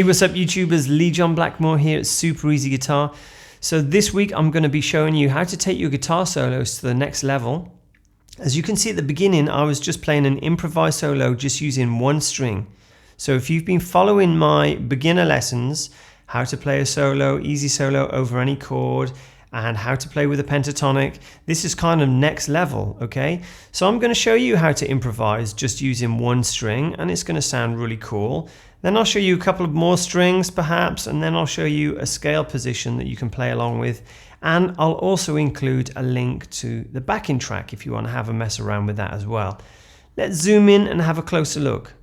Hey, what's up YouTubers? Lee John Blackmore here at Super Easy Guitar. So this week I'm going to be showing you how to take your guitar solos to the next level. As you can see at the beginning, I was just playing an improvised solo just using one string. So if you've been following my beginner lessons, how to play a solo, easy solo over any chord, and how to play with a pentatonic, this is kind of next level, okay? So I'm going to show you how to improvise just using one string, and it's going to sound really cool. Then I'll show you a couple of more strings perhaps, and then I'll show you a scale position that you can play along with. And I'll also include a link to the backing track if you want to have a mess around with that as well. Let's zoom in and have a closer look.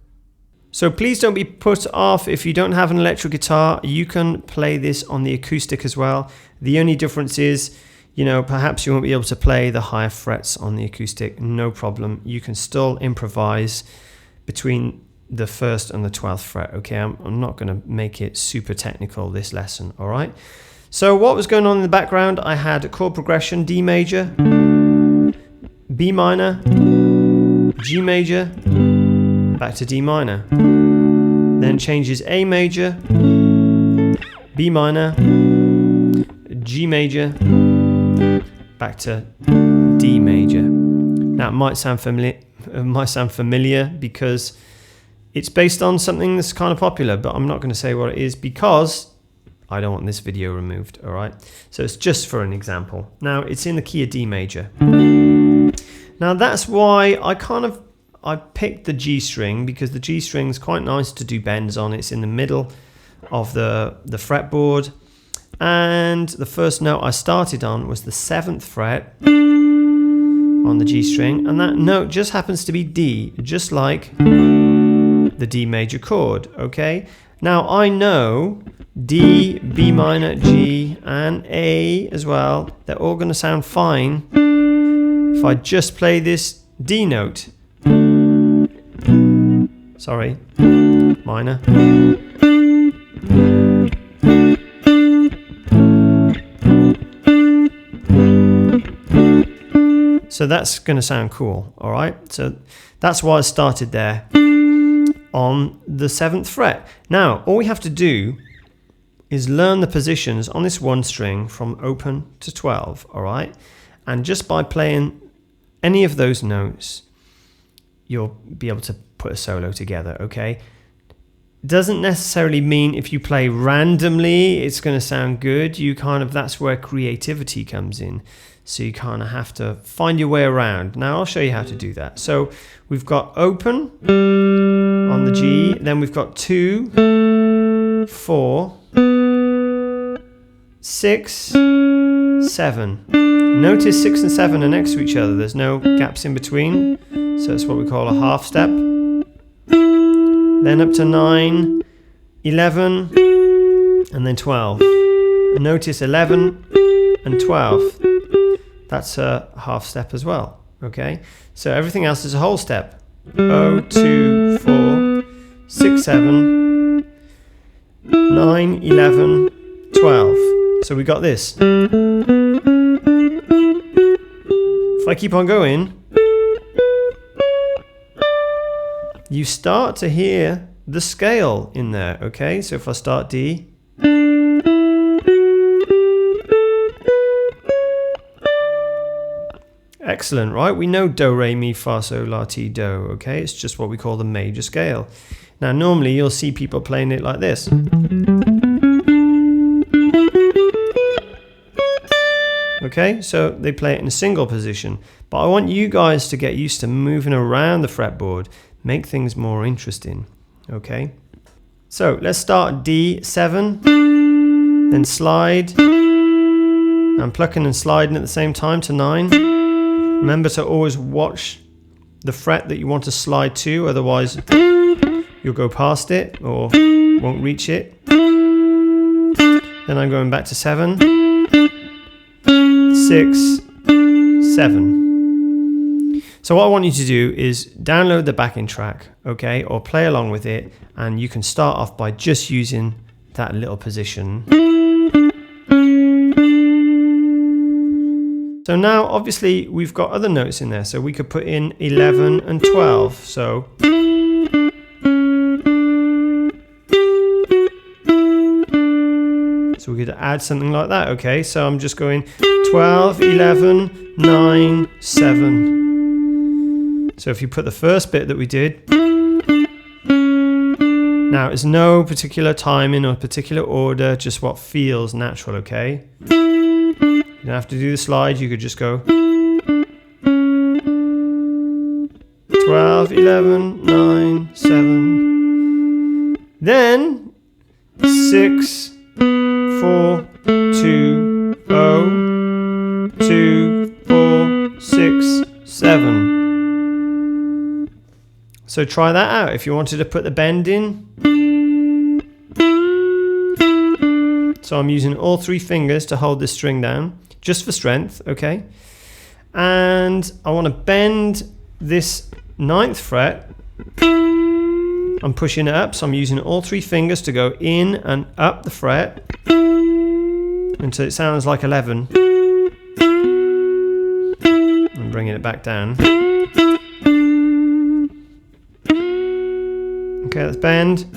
So please don't be put off if you don't have an electric guitar. You can play this on the acoustic as well. The only difference is, perhaps you won't be able to play the higher frets on the acoustic. No problem. You can still improvise between the 1st and the 12th fret. Okay, I'm not going to make it super technical this lesson, all right? So what was going on in the background? I had a chord progression, D major, B minor, G major, back to D minor. Then changes A major, B minor, G major, back to D major. Now it might sound familiar because it's based on something that's kind of popular, but I'm not going to say what it is because I don't want this video removed, all right? So it's just for an example. Now it's in the key of D major. Now that's why I picked the G string, because the G string is quite nice to do bends on. It's in the middle of the fretboard. And the first note I started on was the 7th fret on the G string. And that note just happens to be D, just like the D major chord, okay? Now I know D, B minor, G, and A as well, they're all going to sound fine if I just play this D note. Sorry, minor. So that's going to sound cool, all right? So that's why I started there on the 7th fret. Now, all we have to do is learn the positions on this one string from open to 12, all right? And just by playing any of those notes, you'll be able to put a solo together, okay? Doesn't necessarily mean if you play randomly it's going to sound good. That's where creativity comes in. So you kind of have to find your way around. Now I'll show you how to do that. So we've got open on the G, then we've got 2, 4, 6, 7. Notice 6 and 7 are next to each other. There's no gaps in between. So it's what we call a half step. Then up to 9, 11, and then 12. And notice 11 and 12. That's a half step as well, okay? So everything else is a whole step. 0, 2, 4, 6, 7, 9, 11, 12. So we got this. If I keep on going, you start to hear the scale in there, okay? So if I start D, excellent, right? We know do, re, mi, fa, sol, la, ti, do, okay? It's just what we call the major scale. Now, normally you'll see people playing it like this. Okay, so they play it in a single position. But I want you guys to get used to moving around the fretboard, make things more interesting, okay? So let's start D7, then slide. I'm plucking and sliding at the same time to 9. Remember to always watch the fret that you want to slide to, otherwise you'll go past it or won't reach it. Then I'm going back to 7, 6, 7. So what I want you to do is download the backing track, okay, or play along with it, and you can start off by just using that little position. So now obviously we've got other notes in there, so we could put in 11 and 12. So So we're going to add something like that, okay? So I'm just going 12, 11, 9, 7. So if you put the first bit that we did, now it's no particular timing or particular order, just what feels natural, okay? You don't have to do the slide, you could just go 12, 11, 9, 7. Then 6, 4, 2, 0, 2, 4, 6, 7. So try that out if you wanted to put the bend in. So I'm using all 3 fingers to hold this string down, just for strength, okay? And I want to bend this 9th fret. I'm pushing it up, so I'm using all 3 fingers to go in and up the fret until it sounds like 11. And bringing it back down. Okay, let's bend,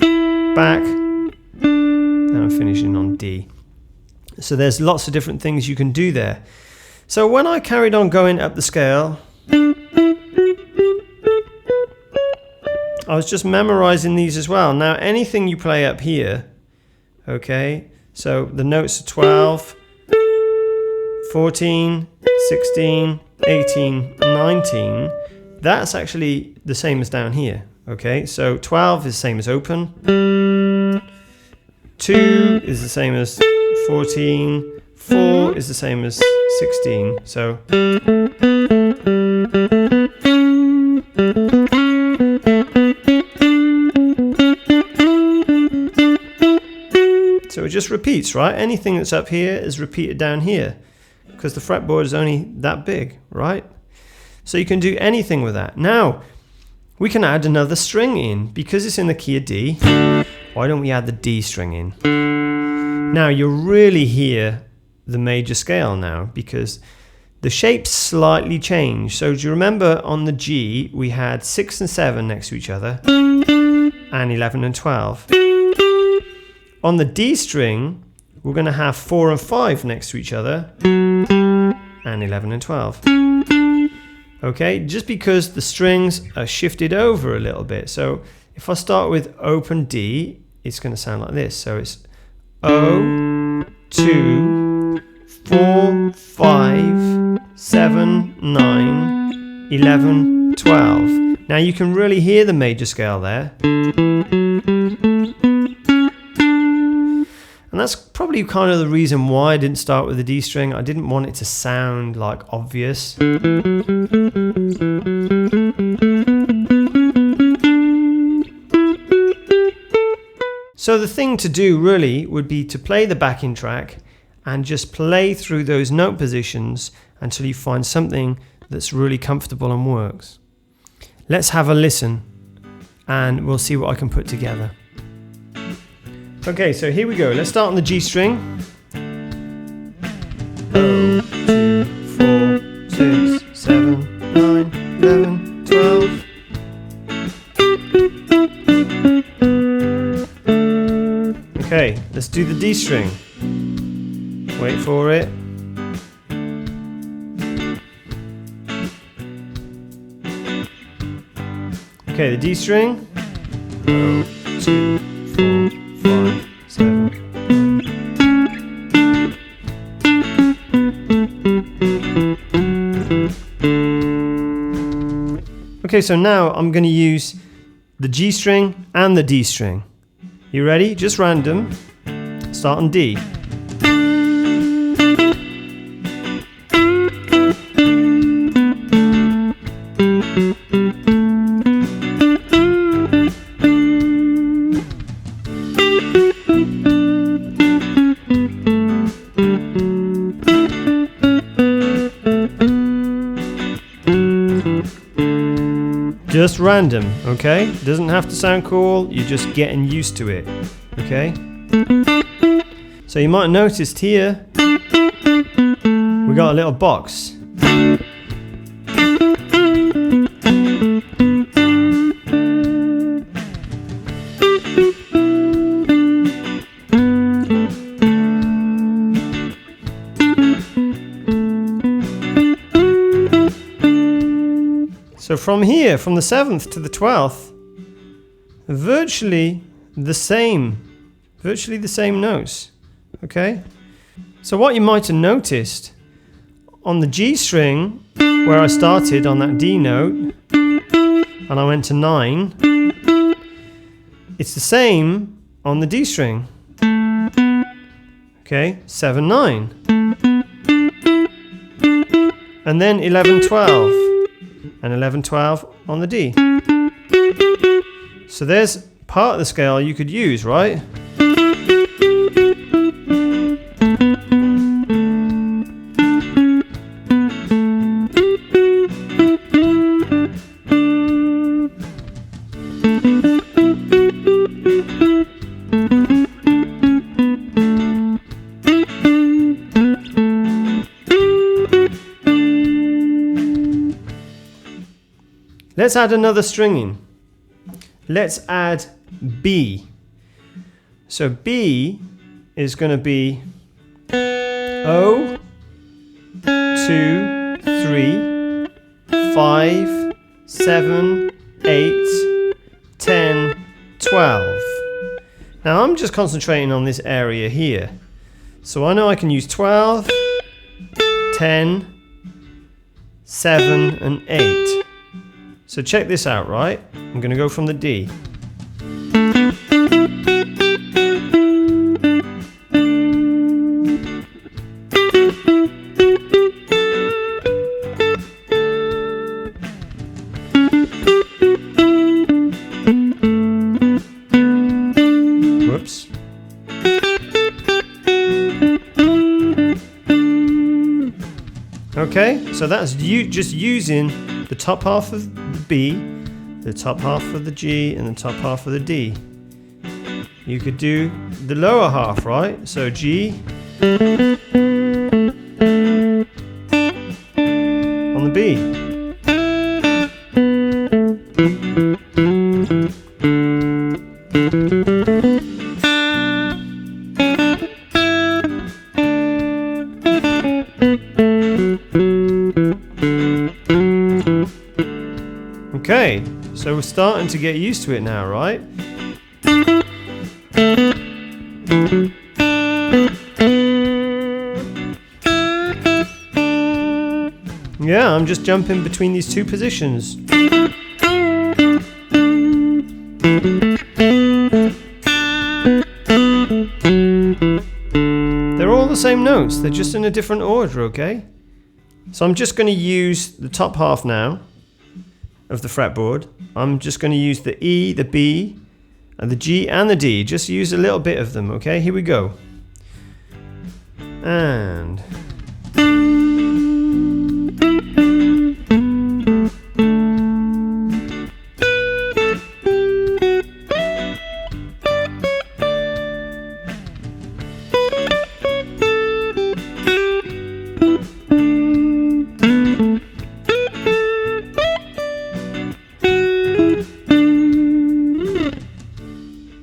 back, and I'm finishing on D. So there's lots of different things you can do there. So when I carried on going up the scale, I was just memorizing these as well. Now anything you play up here, okay, so the notes are 12, 14, 16, 18, 19, that's actually the same as down here. Okay, so 12 is the same as open, 2 is the same as 14, 4 is the same as 16, so it just repeats, right? Anything that's up here is repeated down here because the fretboard is only that big, right? So you can do anything with that. Now we can add another string in. Because it's in the key of D, why don't we add the D string in? Now you really hear the major scale now because the shape's slightly changed. So do you remember on the G we had 6 and 7 next to each other and 11 and 12. On the D string we're going to have 4 and 5 next to each other and 11 and 12. Okay, just because the strings are shifted over a little bit. So if I start with open D, it's going to sound like this. So it's O, 2, 4, 5, 7, 9, 11, 12. Now you can really hear the major scale there. And that's probably kind of the reason why I didn't start with the D string. I didn't want it to sound like obvious. So the thing to do really would be to play the backing track and just play through those note positions until you find something that's really comfortable and works. Let's have a listen and we'll see what I can put together. Okay, so here we go. Let's start on the G string. O, 2, 4, 6, 7, 9, 11, 12. Okay, let's do the D string. Wait for it. Okay, the D string. O, 2, 4, 5, 7. Okay, so now I'm going to use the G string and the D string. You ready? Just random. Start on D. Just random, okay? Doesn't have to sound cool, you're just getting used to it, okay? So you might have noticed here, we got a little box. So from here, from the 7th to the 12th, virtually the same notes, okay? So what you might have noticed, on the G string, where I started on that D note, and I went to 9, it's the same on the D string, okay? 7, 9. And then 11, 12. And 11, 12 on the D. So there's part of the scale you could use, right? Let's add another string in. Let's add B. So B is going to be 0, 2, 3, 5, 7, 8, 10, 12. Now I'm just concentrating on this area here. So I know I can use 12, 10, 7, and 8. So check this out, right? I'm going to go from the D. Whoops. Okay, so that's just using the top half of the B, the top half of the G, and the top half of the D. You could do the lower half, right? So G on the B. Okay, so we're starting to get used to it now, right? Yeah, I'm just jumping between these two positions. They're all the same notes, they're just in a different order, okay? So I'm just going to use the top half now of the fretboard. I'm just going to use the E, the B, and the G and the D. Just use a little bit of them, okay? Here we go. And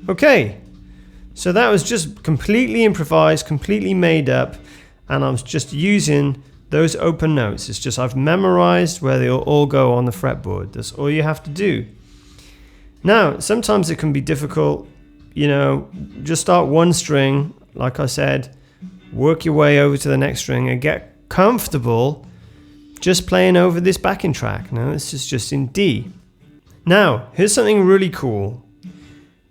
okay, so that was just completely improvised, completely made up, and I was just using those open notes. It's just I've memorized where they'll all go on the fretboard. That's all you have to do. Now, sometimes it can be difficult, you know, just start one string, like I said, work your way over to the next string and get comfortable just playing over this backing track. Now, this is just in D. Now, here's something really cool.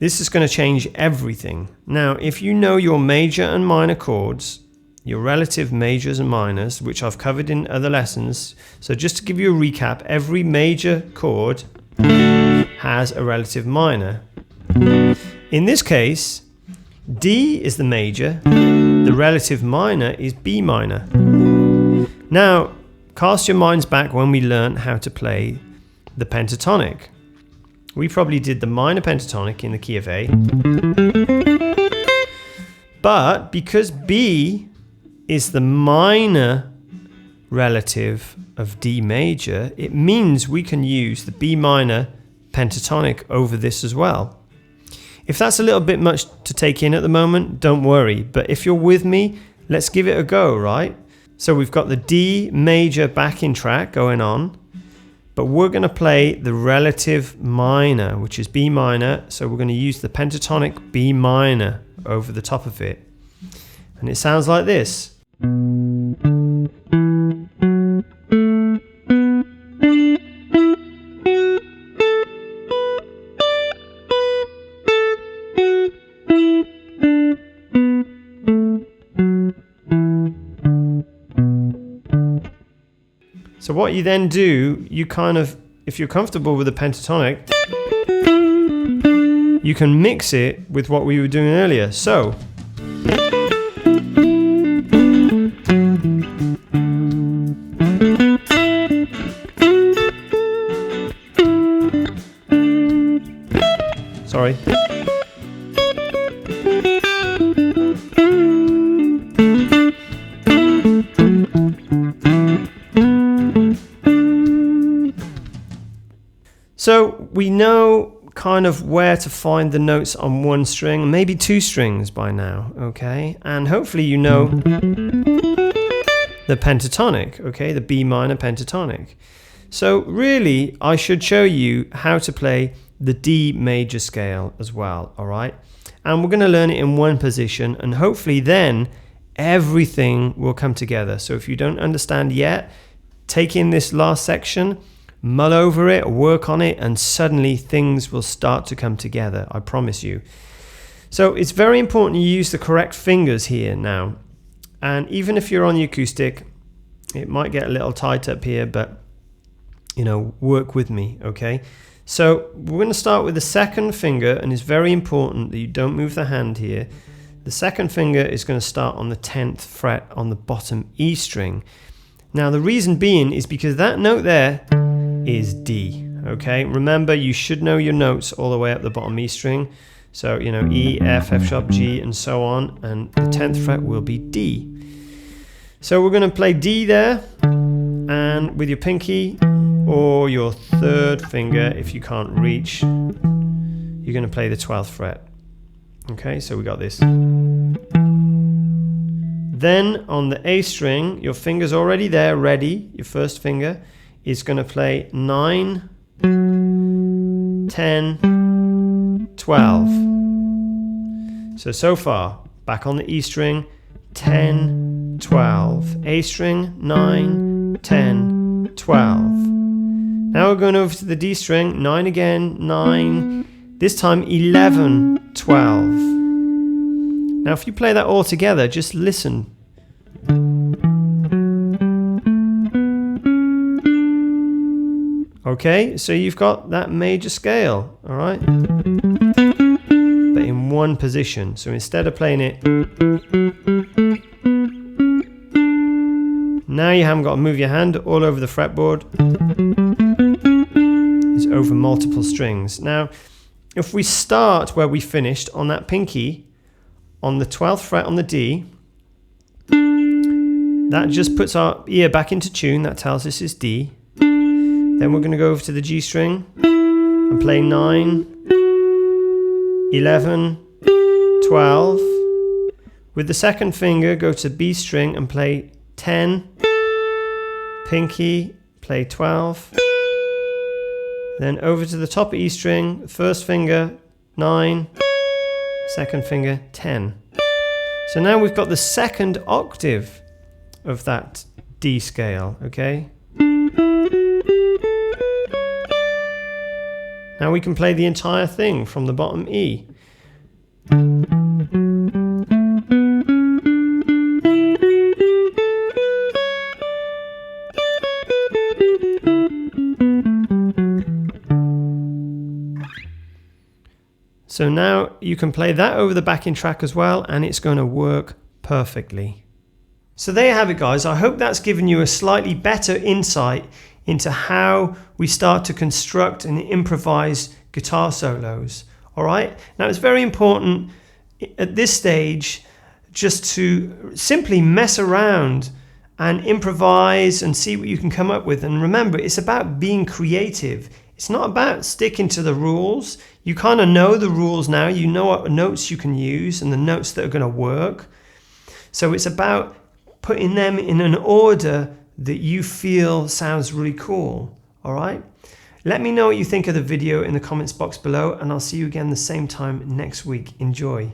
This is going to change everything. Now, if you know your major and minor chords, your relative majors and minors, which I've covered in other lessons, so just to give you a recap, every major chord has a relative minor. In this case, D is the major, the relative minor is B minor. Now, cast your minds back when we learned how to play the pentatonic. We probably did the minor pentatonic in the key of A. But because B is the minor relative of D major, it means we can use the B minor pentatonic over this as well. If that's a little bit much to take in at the moment, don't worry. But if you're with me, let's give it a go, right? So we've got the D major backing track going on. but we're going to play the relative minor, which is B minor. So we're going to use the pentatonic B minor over the top of it. And it sounds like this. So what you then do, you kind of, if you're comfortable with the pentatonic, you can mix it with what we were doing earlier. So sorry. So we know kind of where to find the notes on one string, maybe two strings by now, okay? And hopefully you know the pentatonic, okay? The B minor pentatonic. So really, I should show you how to play the D major scale as well, all right? And we're going to learn it in one position, and hopefully then everything will come together. So if you don't understand yet, take in this last section, mull over it, work on it, and suddenly things will start to come together, I promise you. So it's very important you use the correct fingers here now. And even if you're on the acoustic, it might get a little tight up here, but you know, work with me, okay? So we're going to start with the second finger, and it's very important that you don't move the hand here. The second finger is going to start on the 10th fret on the bottom E string. Now the reason being is because that note there is D, okay? Remember, you should know your notes all the way up the bottom E string. So, you know, E, F, F sharp, G, and so on, and the 10th fret will be D. So we're going to play D there, and with your pinky or your third finger, if you can't reach, you're going to play the 12th fret. Okay, so we got this. Then on the A string, your finger's already there, ready. Your first finger is going to play 9, 10, 12. So far, back on the E string, 10, 12. A string, 9, 10, 12. Now we're going over to the D string, 9 again, 9. This time 11, 12. Now if you play that all together, just listen. Okay, so you've got that major scale, all right? But in one position. So instead of playing it, now you haven't got to move your hand all over the fretboard. It's over multiple strings. Now, if we start where we finished on that pinky, on the 12th fret on the D, that just puts our ear back into tune. That tells us it's D. Then we're going to go over to the G string and play 9, 11, 12. With the second finger, go to B string and play 10. Pinky, play 12. Then over to the top E string, first finger, 9. Second finger, 10. So now we've got the second octave of that D scale, okay? Now we can play the entire thing from the bottom E. So now you can play that over the backing track as well, and it's going to work perfectly. So there you have it, guys. I hope that's given you a slightly better insight into how we start to construct and improvise guitar solos. All right. Now it's very important at this stage just to simply mess around and improvise and see what you can come up with. And remember, it's about being creative. It's not about sticking to the rules. You kind of know the rules now. You know what notes you can use and the notes that are going to work. So it's about putting them in an order that you feel sounds really cool. All right. Let me know what you think of the video in the comments box below, and I'll see you again the same time next week. Enjoy.